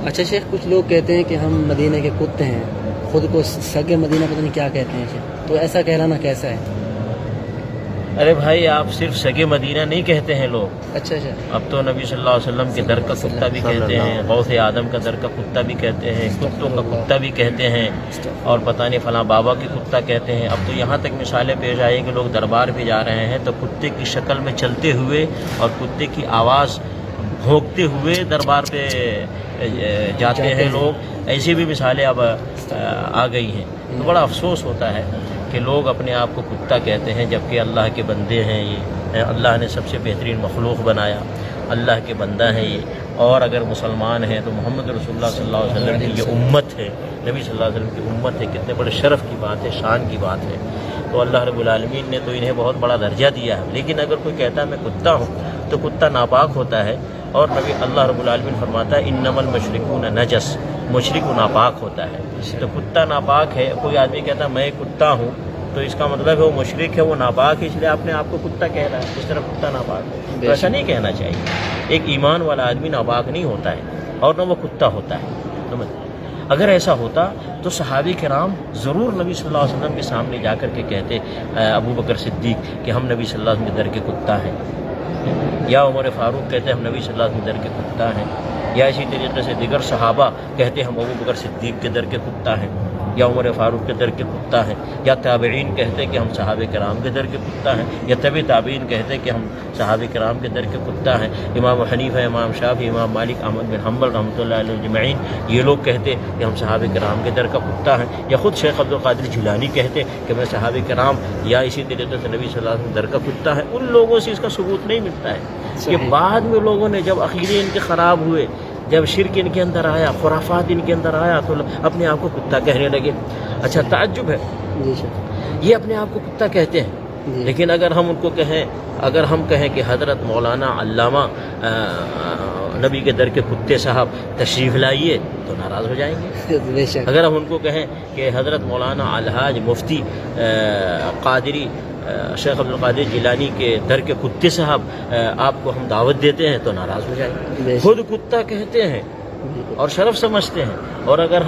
اچھا شیخ، کچھ لوگ کہتے ہیں کہ ہم مدینہ کے کتے ہیں، خود کو سگے مدینہ پتہ نہیں کیا کہتے ہیں شیخ، تو ایسا کہلانا کیسا ہے؟ ارے بھائی، آپ صرف سگے مدینہ نہیں کہتے ہیں لوگ، اچھا اچھا، اب تو نبی صلی اللہ علیہ وسلم کے در کا کتا بھی کہتے ہیں، غوث آدم کا در کا کتا بھی کہتے ہیں، کتوں کا کتا بھی کہتے ہیں، اور پتہ نہیں فلاں بابا کی کتا کہتے ہیں۔ اب تو یہاں تک مثالیں پیش آئی کہ لوگ دربار پہ جا رہے ہیں تو کتے کی شکل میں چلتے ہوئے اور کتے کی آواز بھونکتے ہوئے دربار پہ جاتے ہیں لوگ، ایسی بھی مثالیں اب آ گئی ہیں۔ تو بڑا افسوس ہوتا ہے کہ لوگ اپنے آپ کو کتا کہتے ہیں، جبکہ اللہ کے بندے ہیں یہ، اللہ نے سب سے بہترین مخلوق بنایا، اللہ کے بندہ ہیں یہ، اور اگر مسلمان ہیں تو محمد رسول اللہ صلی اللہ علیہ وسلم کی یہ امت ہے، نبی صلی اللہ علیہ وسلم کی امت ہے، کتنے بڑے شرف کی بات ہے، شان کی بات ہے۔ تو اللہ رب العالمین نے تو انہیں بہت بڑا درجہ دیا ہے، لیکن اگر کوئی کہتا ہے میں کتا ہوں تو کتا ناپاک ہوتا ہے، اور نبی اللہ رب العالمین فرماتا ہے انما المشرکون نجس، مشرک ناپاک ہوتا ہے، تو کتا ناپاک ہے۔ کوئی آدمی کہتا ہے میں کتا ہوں تو اس کا مطلب ہے وہ مشرک ہے، وہ ناپاک ہے، اس لیے اپنے آپ کو کتا کہہ رہا ہے، اس طرح کتا ناپاک ہے، تو ایسا نہیں کہنا چاہیے۔ ایک ایمان والا آدمی ناپاک نہیں ہوتا ہے اور نہ وہ کتا ہوتا ہے۔ اگر ایسا ہوتا تو صحابہ کرام ضرور نبی صلی اللہ علیہ وسلم کے سامنے جا کر کے کہتے، ابو بکر صدیق کہ ہم نبی صلی اللہ علیہ وسلم کے در کے کتا ہیں، یا عمر فاروق کہتے ہم نبی صلی اللہ علیہ وسلم کے در کے کتا ہیں، یا اسی طریقے سے دیگر صحابہ کہتے ہم ابو بکر صدیق کے در کے کتا ہیں، یا عمر فاروق کے در کے کتا ہیں، یا تابعین کہتے کہ ہم صحابہ کرام کے در کے کتا ہیں، یا تبع تابعین کہتے کہ ہم صحابہ کرام کے در کے کتا ہیں، امام حنیفہ، امام شافعی، امام مالک، احمد بن حنبل رحمۃ اللہ علیہ اجمعین یہ لوگ کہتے کہ ہم صحابہ کرام کے در کا کتا ہیں، یا خود شیخ عبد القادر جیلانی کہتے کہ میں صحابہ کرام یا اسی طریقے سے نبی صلی اللہ علیہ وسلم در کا کتا ہے۔ ان لوگوں سے اس کا ثبوت نہیں ملتا ہے کہ بعد میں لوگوں نے جب عقیدے ان کے خراب ہوئے، جب شرک ان کے اندر آیا، خرافات ان کے اندر آیا، تو اپنے آپ کو کتا کہنے لگے۔ اچھا تعجب ہے، یہ اپنے آپ کو کتا کہتے ہیں، لیکن اگر ہم ان کو کہیں، اگر ہم کہیں کہ حضرت مولانا علامہ نبی کے در کے کتے صاحب تشریف لائیے تو ناراض ہو جائیں گے۔ اگر ہم ان کو کہیں کہ حضرت مولانا الحاج مفتی قادری شیخ عبد القادر جیلانی کے در کے کتے صاحب آپ کو ہم دعوت دیتے ہیں تو ناراض ہو جائیں گے۔ خود کتا کہتے ہیں اور شرف سمجھتے ہیں، اور اگر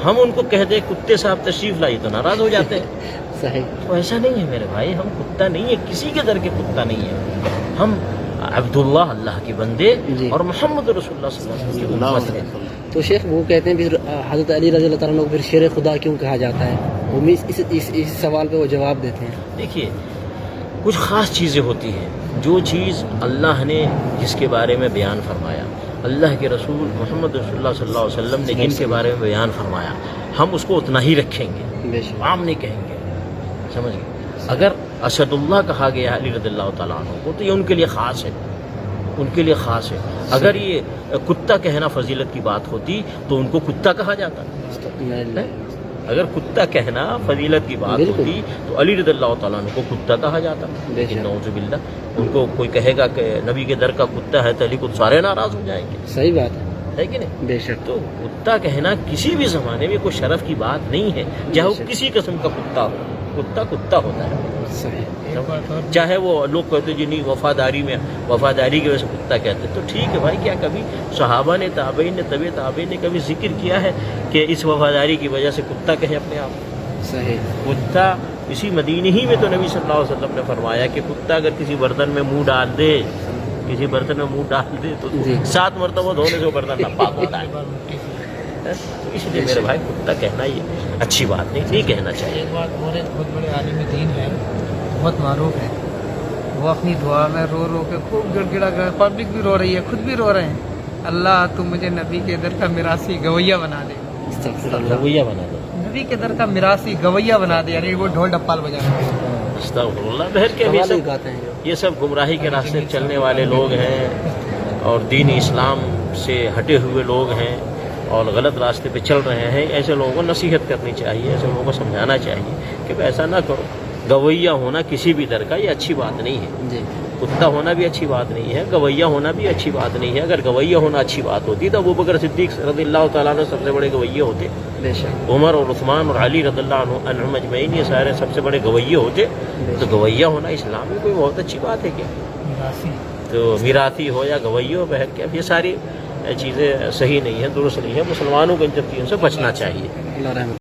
ہم ان کو کہہ دیں کتے صاحب تشریف لائیے تو ناراض ہو جاتے ہیں۔ صحیح، تو ایسا نہیں ہے میرے بھائی، ہم کتا نہیں ہے، کسی کے در کے کتا نہیں ہے، ہم عبداللہ اللہ کے بندے اور محمد رسول اللہ صلی اللہ علیہ وسلم کی امت ہے۔ تو شیخ وہ کہتے ہیں پھر حضرت علی رضی اللہ تعالیٰ عنہ کو پھر شیر خدا کیوں کہا جاتا ہے؟ وہ اس سوال پہ وہ جواب دیتے ہیں۔ دیکھیے، کچھ خاص چیزیں ہوتی ہیں، جو چیز اللہ نے جس کے بارے میں بیان فرمایا، اللہ کے رسول محمد رسول اللہ صلی اللہ علیہ وسلم نے جن کے بارے میں بیان فرمایا، ہم اس کو اتنا ہی رکھیں گے، عام نہیں کہیں گے، سمجھ گئے؟ اگر اسد اللہ کہا گیا علی رضی اللہ تعالیٰ عنہ کو تو یہ ان کے لیے خاص ہے، ان کے لیے خاص ہے۔ اگر یہ کتا کہنا فضیلت کی بات ہوتی تو ان کو کتا کہا جاتا، اگر کتا کہنا فضیلت کی بات ہوتی تو علی رضی اللہ تعالیٰ عنہ کو کتا کہا جاتا، لیکن نعوذ باللہ ان کو کوئی کہے گا کہ نبی کے در کا کتا ہے تو علی کو سارے ناراض ہو جائیں گے۔ صحیح بات ہے کہ نہیں؟ بے شک۔ تو کتا کہنا کسی بھی زمانے میں کوئی شرف کی بات نہیں ہے، چاہے وہ کسی قسم کا کتا ہو، کتا کتا ہوتا ہے۔ چاہے وہ لوگ کہتے جی نہیں وفاداری کی وجہ سے کتا کہتے، تو ٹھیک ہے بھائی، کیا کبھی صحابہ نے، تابعین نے، تبع تابعین نے کبھی ذکر کیا ہے کہ اس وفاداری کی وجہ سے کتا کہیں اپنے آپ؟ صحیح، کتا اسی مدینے ہی میں تو نبی صلی اللہ علیہ وسلم نے فرمایا کہ کتا اگر کسی برتن میں منہ ڈال دے، کسی برتن میں منہ ڈال دے تو 7 مرتبہ دھونے سے وہ برتن ناپاک ہوتا ہے۔ تو اس لیے میرے بھائی کتا کہنا یہ اچھی بات نہیں کہنا چاہیے۔ ایک بات اور، ایک بہت بڑے عالم دین ہے، بہت معروف ہے، وہ اپنی دعا میں رو رو کے خوب گڑ گڑا کر، پبلک بھی رو رہی ہے، خود بھی رو رہے ہیں، اللہ تو مجھے نبی کے در کا میراثی گویا بنا دے، گویا بنا دو، نبی کے در کا میراثی گویا بنا دے، یعنی وہ ڈھول ڈپال بجا رہے ہیں۔ استغفر اللہ، بہر کے یہ سب گمراہی کے راستے چلنے والے لوگ ہیں اور دین اسلام سے ہٹے ہوئے لوگ ہیں اور غلط راستے پہ چل رہے ہیں۔ ایسے لوگوں کو نصیحت کرنی چاہیے، ایسے لوگوں کو سمجھانا چاہیے کہ ایسا نہ کرو۔ گویا ہونا کسی بھی در کا یہ اچھی بات نہیں ہے، کتا ہونا بھی اچھی بات نہیں ہے، گویا ہونا بھی اچھی بات نہیں ہے۔ اگر گویا ہونا اچھی بات ہوتی تو ابو بکر صدیق رضی اللہ تعالیٰ عنہ سب سے بڑے گویے ہوتے، عمر اور عثمان اور علی رضی اللہ عنہم اجمعین یہ سارے سب سے بڑے گویے ہوتے۔ تو گویا ہونا اسلام میں کوئی بہت اچھی بات ہے کیا؟ تو میراثی ہو یا گویہ ہو، بہر کے اب یہ ساری چیزیں صحیح نہیں ہیں، درست نہیں ہیں. مسلمانوں کو ان سب چیزوں سے بچنا چاہیے. اللہ رحمت